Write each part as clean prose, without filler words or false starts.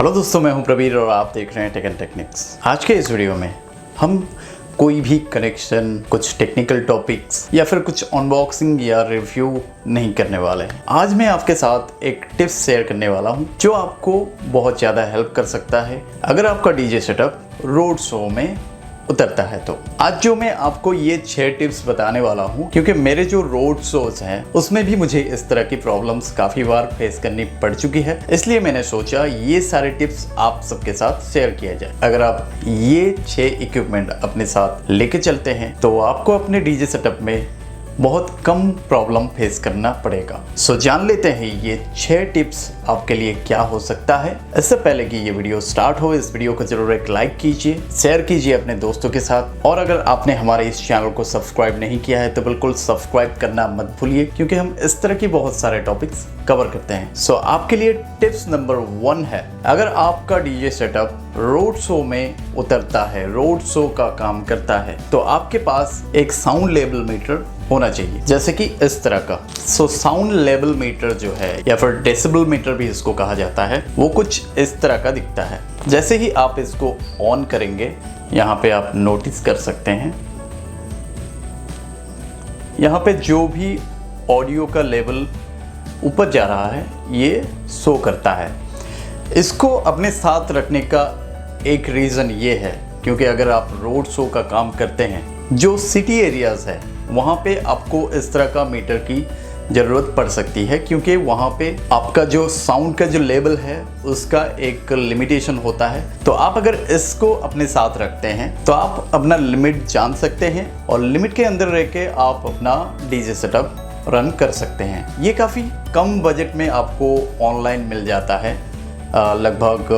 Hello दोस्तों, मैं हूं प्रवीर और आप देख रहे हैं टेक एंड टेक्निक्स। आज के इस वीडियो में हम कोई भी कनेक्शन, कुछ टेक्निकल टॉपिक्स या फिर कुछ अनबॉक्सिंग या रिव्यू नहीं करने वाले हैं। आज मैं आपके साथ एक टिप्स शेयर करने वाला हूं जो आपको बहुत ज़्यादा हेल्प कर सकता है अगर आपका डीजे सेटअप रोड शो में उतरता है। तो आज जो मैं आपको ये 6 टिप्स बताने वाला हूँ, क्योंकि मेरे जो रोड शोज हैं उसमें भी मुझे इस तरह की प्रॉब्लम्स काफ़ी बार फेस करनी पड़ चुकी है, इसलिए मैंने सोचा ये सारे टिप्स आप सबके साथ शेयर किया जाए। अगर आप ये 6 इक्विपमेंट अपने साथ लेके चलते हैं तो आपको अपने डीजे सेटअप में बहुत कम प्रॉब्लम फेस करना पड़ेगा। सो जान लेते हैं ये 6 टिप्स आपके लिए क्या हो सकता है। इससे पहले कि ये वीडियो स्टार्ट हो, इस वीडियो को जरूर एक लाइक कीजिए, शेयर कीजिए अपने दोस्तों के साथ, और अगर आपने हमारे इस चैनल को सब्सक्राइब नहीं किया है तो बिल्कुल सब्सक्राइब करना मत भूलिए, क्योंकि हम इस तरह की बहुत सारे टॉपिक्स कवर करते हैं। सो आपके लिए टिप्स नंबर 1 है, अगर आपका डीजे सेटअप रोड शो में उतरता है, रोड शो का काम करता है, तो आपके पास एक साउंड लेवल मीटर होना चाहिए, जैसे कि इस तरह का। सो साउंड लेवल मीटर जो है या फिर डेसिबल मीटर भी इसको कहा जाता है, वो कुछ इस तरह का दिखता है। जैसे ही आप इसको ऑन करेंगे, यहाँ पे आप नोटिस कर सकते हैं, यहाँ पे जो भी ऑडियो का लेवल ऊपर जा रहा है ये शो करता है। इसको अपने साथ रखने का एक रीज़न ये है, क्योंकि अगर आप रोड शो का काम करते हैं, जो सिटी एरियाज़ है वहाँ पे आपको इस तरह का मीटर की ज़रूरत पड़ सकती है, क्योंकि वहाँ पे आपका जो साउंड का जो लेवल है उसका एक लिमिटेशन होता है। तो आप अगर इसको अपने साथ रखते हैं तो आप अपना लिमिट जान सकते हैं और लिमिट के अंदर रह के आप अपना डीजे सेटअप रन कर सकते हैं। ये काफ़ी कम बजट में आपको ऑनलाइन मिल जाता है, लगभग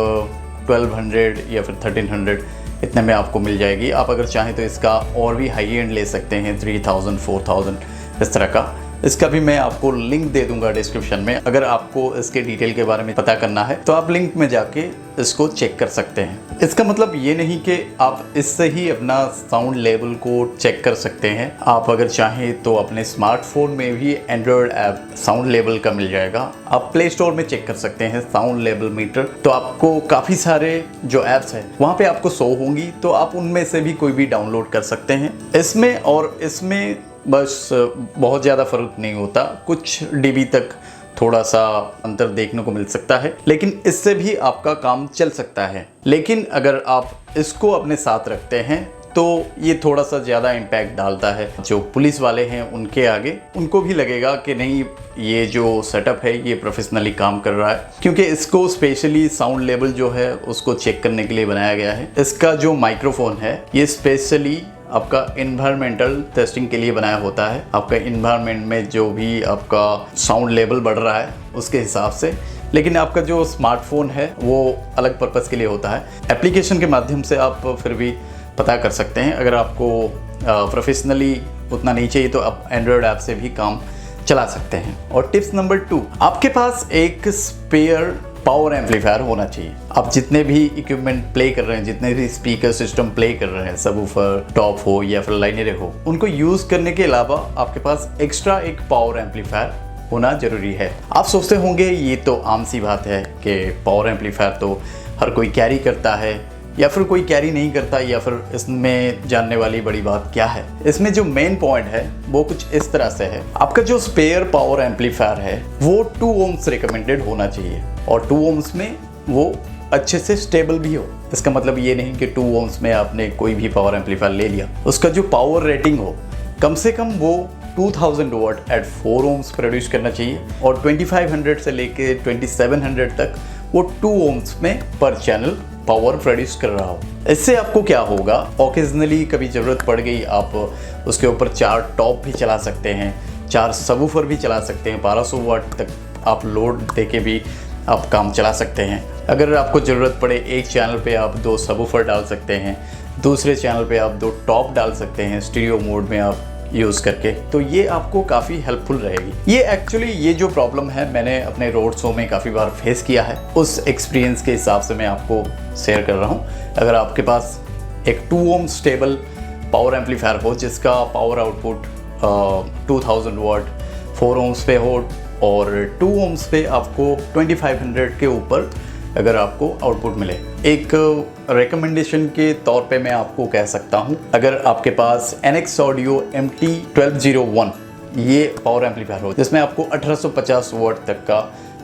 1200 या फिर 1300 इतने में आपको मिल जाएगी। आप अगर चाहें तो इसका और भी हाई एंड ले सकते हैं, 3000 4000 इस तरह का। इसका भी मैं आपको लिंक दे दूंगा डिस्क्रिप्शन में। अगर आपको इसके डिटेल के बारे में पता करना है तो आप लिंक में जाके इसको चेक कर सकते हैं। इसका मतलब ये नहीं कि आप इससे ही अपना साउंड लेवल को चेक कर सकते हैं। आप अगर चाहें तो अपने स्मार्टफोन में भी एंड्रॉयड ऐप साउंड लेवल का मिल जाएगा। आप प्ले स्टोर में चेक कर सकते हैं साउंड लेवल मीटर। तो आपको काफ़ी सारे जो ऐप्स हैं वहाँ पे आपको शो होंगी, तो आप उनमें से भी कोई भी डाउनलोड कर सकते हैं। इसमें और इसमें बस बहुत ज़्यादा फ़र्क नहीं होता, कुछ डीबी तक थोड़ा सा अंतर देखने को मिल सकता है, लेकिन इससे भी आपका काम चल सकता है। लेकिन अगर आप इसको अपने साथ रखते हैं तो ये थोड़ा सा ज़्यादा इम्पैक्ट डालता है। जो पुलिस वाले हैं उनके आगे उनको भी लगेगा कि नहीं, ये जो सेटअप है ये प्रोफेशनली काम कर रहा है, क्योंकि इसको स्पेशली साउंड लेवल जो है उसको चेक करने के लिए बनाया गया है। इसका जो माइक्रोफोन है ये स्पेशली आपका इन्वायरमेंटल टेस्टिंग के लिए बनाया होता है। आपका इन्वायरमेंट में जो भी आपका साउंड लेवल बढ़ रहा है उसके हिसाब से। लेकिन आपका जो स्मार्टफोन है वो अलग पर्पज़ के लिए होता है। एप्लीकेशन के माध्यम से आप फिर भी पता कर सकते हैं। अगर आपको प्रोफेशनली उतना नहीं चाहिए तो आप एंड्रॉयड ऐप से भी काम चला सकते हैं। और टिप्स नंबर 2, आपके पास एक स्पेयर पावर एम्पलीफायर होना चाहिए। आप जितने भी इक्विपमेंट प्ले कर रहे हैं, जितने भी स्पीकर सिस्टम प्ले कर रहे हैं, सबवूफर, टॉप हो या फिर लाइनर हो, उनको यूज़ करने के अलावा आपके पास एक्स्ट्रा एक पावर एम्पलीफायर होना ज़रूरी है। आप सोचते होंगे ये तो आम सी बात है कि पावर एम्पलीफायर तो हर कोई कैरी करता है, या फिर कोई कैरी नहीं करता, या फिर इसमें जानने वाली बड़ी बात क्या है। इसमें जो मेन पॉइंट है वो कुछ इस तरह से है। आपका जो स्पेयर पावर एम्पलीफायर है वो 2 ohms रिकमेंडेड होना चाहिए, और 2 ohms में वो अच्छे से स्टेबल भी हो। इसका मतलब ये नहीं कि 2 ohms में आपने कोई भी पावर एम्पलीफायर ले लिया, उसका जो पावर रेटिंग हो कम से कम वो 2000 वाट एट 4 ohms प्रोड्यूस करना चाहिए, और 2500 से लेके 2700 तक वो 2 ohms में पर चैनल पावर प्रोड्यूस कर रहा हो। इससे आपको क्या होगा, ओकेजनली कभी ज़रूरत पड़ गई आप उसके ऊपर 4 टॉप भी चला सकते हैं, 4 सबवूफर भी चला सकते हैं, 1200 वाट तक आप लोड देके भी आप काम चला सकते हैं। अगर आपको ज़रूरत पड़े एक चैनल पे आप 2 सबवूफर डाल सकते हैं, दूसरे चैनल पे आप 2 टॉप डाल सकते हैं स्टीरियो मोड में आप यूज़ करके, तो ये आपको काफ़ी हेल्पफुल रहेगी। ये एक्चुअली ये जो प्रॉब्लम है मैंने अपने रोड शो में काफ़ी बार फेस किया है, उस एक्सपीरियंस के हिसाब से मैं आपको शेयर कर रहा हूँ। अगर आपके पास एक 2 ohm स्टेबल पावर एम्पलीफायर हो जिसका पावर आउटपुट 2000 वाट 4 ohms पे हो और 2 ohms पे आपको 2500 के ऊपर अगर आपको आउटपुट मिले। एक रिकमेंडेशन के तौर पे मैं आपको कह सकता हूँ, अगर आपके पास NX Audio MT1201 ये पावर एम्पलीफायर हो जिसमें आपको 1850 वाट तक का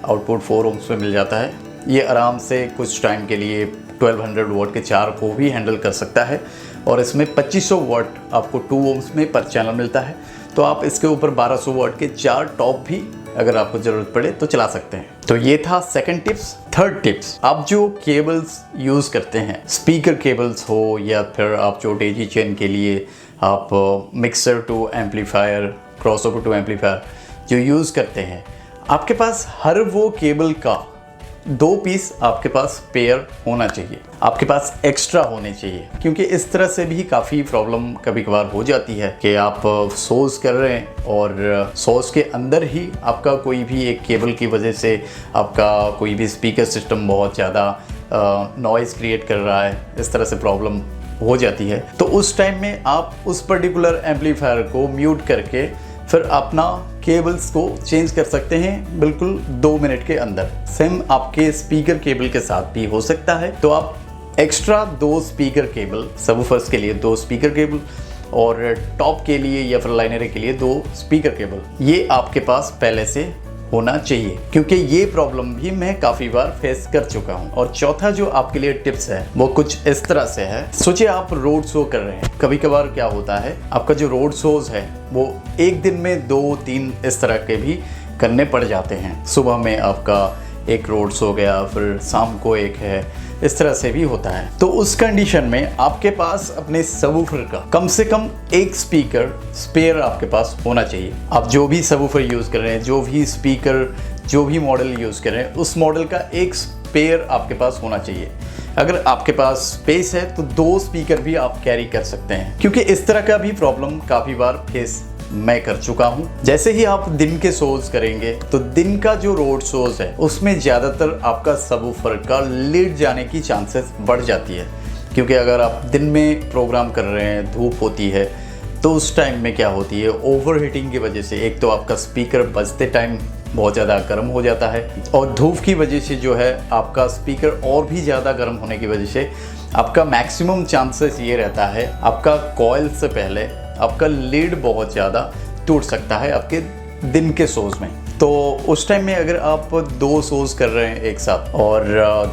आउटपुट 4 ohms में मिल जाता है, ये आराम से कुछ टाइम के लिए 1200 वाट के 4 को भी हैंडल कर सकता है। और इसमें 2500 वाट आपको 2 ohms में पर चैनल मिलता है, तो आप इसके ऊपर 1200 वाट के 4 टॉप भी अगर आपको ज़रूरत पड़े तो चला सकते हैं। तो ये था सेकंड टिप्स। थर्ड टिप्स, आप जो केबल्स यूज़ करते हैं, स्पीकर केबल्स हो या फिर आप जो डेजी चेन के लिए आप mixer to amplifier, crossover to amplifier जो यूज़ करते हैं, आपके पास हर वो केबल का 2 पीस आपके पास पेयर होना चाहिए, आपके पास एक्स्ट्रा होने चाहिए। क्योंकि इस तरह से भी काफ़ी प्रॉब्लम कभी कभार हो जाती है कि आप सोर्स कर रहे हैं और सोर्स के अंदर ही आपका कोई भी एक केबल की वजह से आपका कोई भी स्पीकर सिस्टम बहुत ज़्यादा नॉइज़ क्रिएट कर रहा है, इस तरह से प्रॉब्लम हो जाती है। तो उस टाइम में आप उस पर्टिकुलर एम्पलीफायर को म्यूट करके फिर अपना केबल्स को चेंज कर सकते हैं बिल्कुल 2 मिनट के अंदर। सेम आपके स्पीकर केबल के साथ भी हो सकता है। तो आप एक्स्ट्रा 2 स्पीकर केबल, सबवूफर्स के लिए 2 स्पीकर केबल और टॉप के लिए या फिर लाइनर के लिए 2 स्पीकर केबल, ये आपके पास पहले से होना चाहिए, क्योंकि ये प्रॉब्लम भी मैं काफ़ी बार फेस कर चुका हूँ। और चौथा जो आपके लिए टिप्स है वो कुछ इस तरह से है। सोचिए आप रोड शो कर रहे हैं, कभी कभार क्या होता है आपका जो रोड शोज है वो एक दिन में 2-3 इस तरह के भी करने पड़ जाते हैं। सुबह में आपका एक रोड शो गया, फिर शाम को एक है, इस तरह से भी होता है। तो उस कंडीशन में आपके पास अपने सबवूफर का कम से कम एक स्पीकर स्पेयर आपके पास होना चाहिए। आप जो भी सबवूफर यूज़ कर रहे हैं, जो भी स्पीकर, जो भी मॉडल यूज़ कर रहे हैं, उस मॉडल का एक स्पेयर आपके पास होना चाहिए। अगर आपके पास स्पेस है तो 2 स्पीकर भी आप कैरी कर सकते हैं, क्योंकि इस तरह का भी प्रॉब्लम काफ़ी बार फेस मैं कर चुका हूं। जैसे ही आप दिन के शोज करेंगे तो दिन का जो रोड शोज है उसमें ज़्यादातर आपका सबवूफर का लीड जाने की चांसेस बढ़ जाती है। क्योंकि अगर आप दिन में प्रोग्राम कर रहे हैं, धूप होती है, तो उस टाइम में क्या होती है, ओवर हीटिंग की वजह से एक तो आपका स्पीकर बजते टाइम बहुत ज़्यादा गर्म हो जाता है, और धूप की वजह से जो है आपका स्पीकर और भी ज़्यादा गर्म होने की वजह से आपका मैक्सिमम चांसेस ये रहता है आपका कॉइल से पहले आपका लीड बहुत ज़्यादा टूट सकता है आपके दिन के शोज़ में। तो उस टाइम में अगर आप 2 शोज़ कर रहे हैं एक साथ और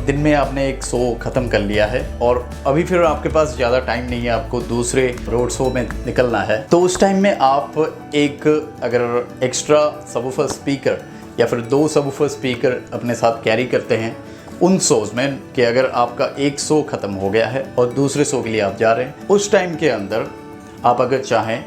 दिन में आपने एक शो ख़त्म कर लिया है और अभी फिर आपके पास ज़्यादा टाइम नहीं है, आपको दूसरे रोड शो में निकलना है, तो उस टाइम में आप एक अगर एक्स्ट्रा सबवूफर स्पीकर या फिर 2 सबवूफर स्पीकर अपने साथ कैरी करते हैं उन शोज़ में, कि अगर आपका एक शो ख़त्म हो गया है और दूसरे शो के लिए आप जा रहे हैं, उस टाइम के अंदर आप अगर चाहें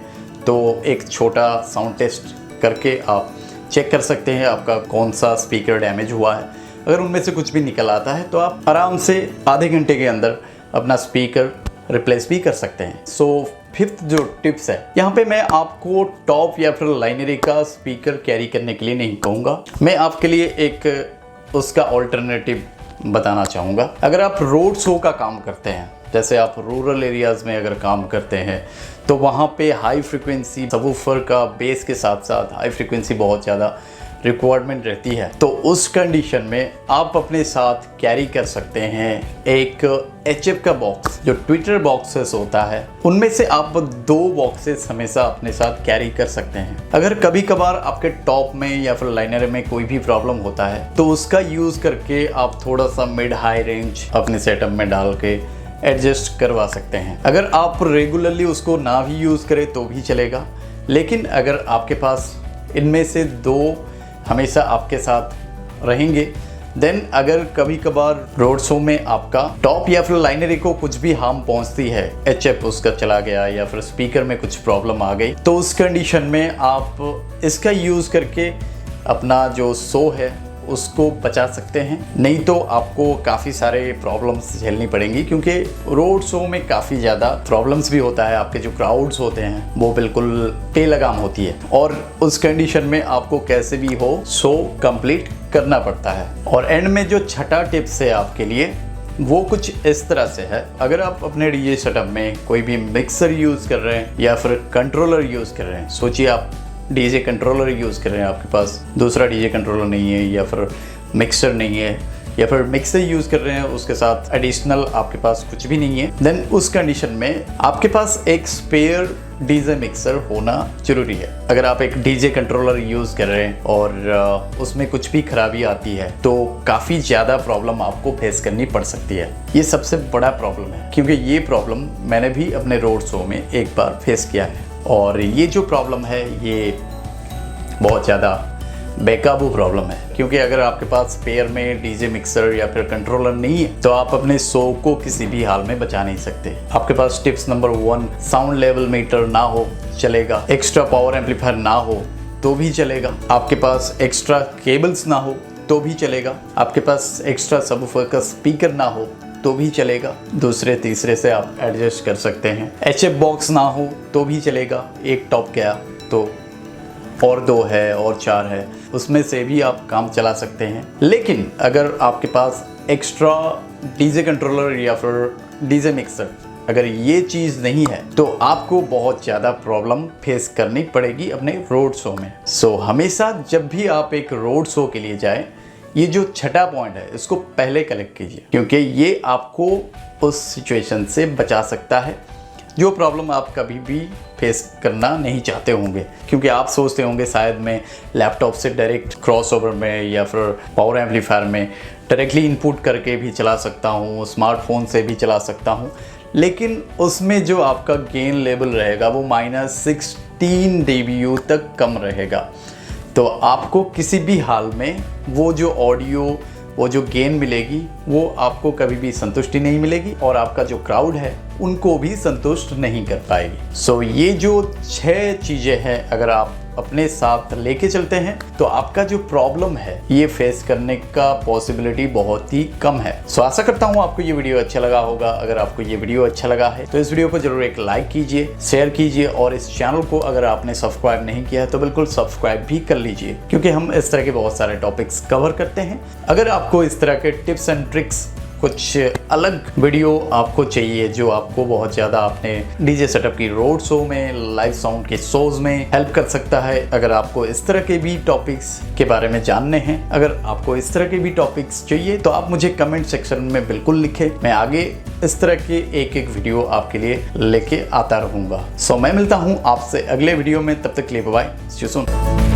तो एक छोटा साउंड टेस्ट करके आप चेक कर सकते हैं आपका कौन सा स्पीकर डैमेज हुआ है। अगर उनमें से कुछ भी निकल आता है तो आप आराम से आधे घंटे के अंदर अपना स्पीकर रिप्लेस भी कर सकते हैं। सो 5th जो टिप्स है, यहाँ पे मैं आपको टॉप या फिर लाइनरी का स्पीकर कैरी करने के लिए नहीं कहूँगा, मैं आपके लिए एक उसका ऑल्टरनेटिव बताना चाहूँगा। अगर आप रोड शो का काम करते हैं, जैसे आप रूरल एरियाज़ में अगर काम करते हैं, तो वहाँ पे हाई फ्रिक्वेंसी सबवूफर का बेस के साथ साथ हाई फ्रिक्वेंसी बहुत ज़्यादा रिक्वायरमेंट रहती है। तो उस कंडीशन में आप अपने साथ कैरी कर सकते हैं एक HF का बॉक्स, जो ट्विटर बॉक्सेस होता है, उनमें से आप 2 बॉक्सेस हमेशा अपने साथ कैरी कर सकते हैं। अगर कभी कभार आपके टॉप में या फिर लाइनर में कोई भी प्रॉब्लम होता है तो उसका यूज़ करके आप थोड़ा सा मिड हाई रेंज अपने सेटअप में डाल के एडजस्ट करवा सकते हैं। अगर आप रेगुलरली उसको ना भी यूज़ करें तो भी चलेगा, लेकिन अगर आपके पास इनमें से 2 हमेशा आपके साथ रहेंगे, देन अगर कभी कभार रोड शो में आपका टॉप या फिर लाइनरी को कुछ भी हार्म पहुंचती है, HF उसका चला गया या फिर स्पीकर में कुछ प्रॉब्लम आ गई, तो उस कंडीशन में आप इसका यूज़ करके अपना जो शो है उसको बचा सकते हैं। नहीं तो आपको काफ़ी सारे प्रॉब्लम्स झेलनी पड़ेंगी, क्योंकि रोड शो में काफ़ी ज़्यादा प्रॉब्लम्स भी होता है। आपके जो क्राउड्स होते हैं वो बिल्कुल बेलगाम होती है, और उस कंडीशन में आपको कैसे भी हो शो कंप्लीट करना पड़ता है। और एंड में जो छठा टिप्स है आपके लिए, वो कुछ इस तरह से है। अगर आप अपने डीजे सेटअप में कोई भी मिक्सर यूज़ कर रहे हैं या फिर कंट्रोलर यूज़ कर रहे हैं, सोचिए आप डीजे कंट्रोलर यूज़ कर रहे हैं, आपके पास दूसरा डीजे कंट्रोलर नहीं है या फिर मिक्सर नहीं है, या फिर मिक्सर यूज़ कर रहे हैं, उसके साथ एडिशनल आपके पास कुछ भी नहीं है, देन उस कंडीशन में आपके पास एक स्पेयर डीजे मिक्सर होना जरूरी है। अगर आप एक डीजे कंट्रोलर यूज़ कर रहे हैं और उसमें कुछ भी खराबी आती है तो काफ़ी ज़्यादा प्रॉब्लम आपको फेस करनी पड़ सकती है। ये सबसे बड़ा प्रॉब्लम है, क्योंकि ये प्रॉब्लम मैंने भी अपने रोड शो में एक बार फेस किया है और ये जो प्रॉब्लम है ये बहुत ज़्यादा बेकाबू प्रॉब्लम है। क्योंकि अगर आपके पास स्पेयर में डीजे मिक्सर या फिर कंट्रोलर नहीं है तो आप अपने शो को किसी भी हाल में बचा नहीं सकते। आपके पास tips number 1, sound level meter ना हो चलेगा, एक्स्ट्रा पावर एम्पलीफायर ना हो तो भी चलेगा, आपके पास एक्स्ट्रा केबल्स ना हो तो भी चलेगा, आपके पास एक्स्ट्रा सबवूफर का स्पीकर ना हो तो भी चलेगा, दूसरे तीसरे से आप एडजस्ट कर सकते हैं, HF बॉक्स ना हो तो भी चलेगा, एक टॉप गया तो और 2 है और 4 है, उसमें से भी आप काम चला सकते हैं। लेकिन अगर आपके पास एक्स्ट्रा डीजे कंट्रोलर या फिर डीजे मिक्सर अगर ये चीज़ नहीं है तो आपको बहुत ज़्यादा प्रॉब्लम फेस करनी पड़ेगी अपने रोड शो में। सो हमेशा जब भी आप एक रोड शो के लिए जाएं, ये जो छठा पॉइंट है इसको पहले कलेक्ट कीजिए, क्योंकि ये आपको उस सिचुएशन से बचा सकता है जो प्रॉब्लम आप कभी भी फेस करना नहीं चाहते होंगे। क्योंकि आप सोचते होंगे शायद मैं लैपटॉप से डायरेक्ट क्रॉसओवर में या फिर पावर एम्पलीफायर में डायरेक्टली इनपुट करके भी चला सकता हूँ, स्मार्टफोन से भी चला सकता हूँ, लेकिन उसमें जो आपका गेन लेवल रहेगा वो -16 dBu तक कम रहेगा। तो आपको किसी भी हाल में वो जो ऑडियो, वो जो गेन मिलेगी वो आपको कभी भी संतुष्टि नहीं मिलेगी और आपका जो क्राउड है उनको भी संतुष्ट नहीं कर पाएगी। सो ये जो 6 चीज़ें हैं अगर आप अपने साथ लेके चलते हैं तो आपका जो प्रॉब्लम है ये फेस करने का पॉसिबिलिटी बहुत ही कम है। सो आशा करता हूँ आपको ये वीडियो अच्छा लगा होगा। अगर आपको ये वीडियो अच्छा लगा है तो इस वीडियो को जरूर एक लाइक कीजिए, शेयर कीजिए और इस चैनल को अगर आपने सब्सक्राइब नहीं किया है तो बिल्कुल सब्सक्राइब भी कर लीजिए, क्योंकि हम इस तरह के बहुत सारे टॉपिक्स कवर करते हैं। अगर आपको इस तरह के टिप्स एंड ट्रिक्स, कुछ अलग वीडियो आपको चाहिए जो आपको बहुत ज़्यादा अपने डीजे सेटअप की रोड शो में, लाइव साउंड के शोज में हेल्प कर सकता है, अगर आपको इस तरह के भी टॉपिक्स के बारे में जानने हैं, अगर आपको इस तरह के भी टॉपिक्स चाहिए तो आप मुझे कमेंट सेक्शन में बिल्कुल लिखें। मैं आगे इस तरह के एक वीडियो आपके लिए लेके आता रहूँगा। सो मैं मिलता हूँ आपसे अगले वीडियो में, तब तक के लिए बाय, सी यू सून।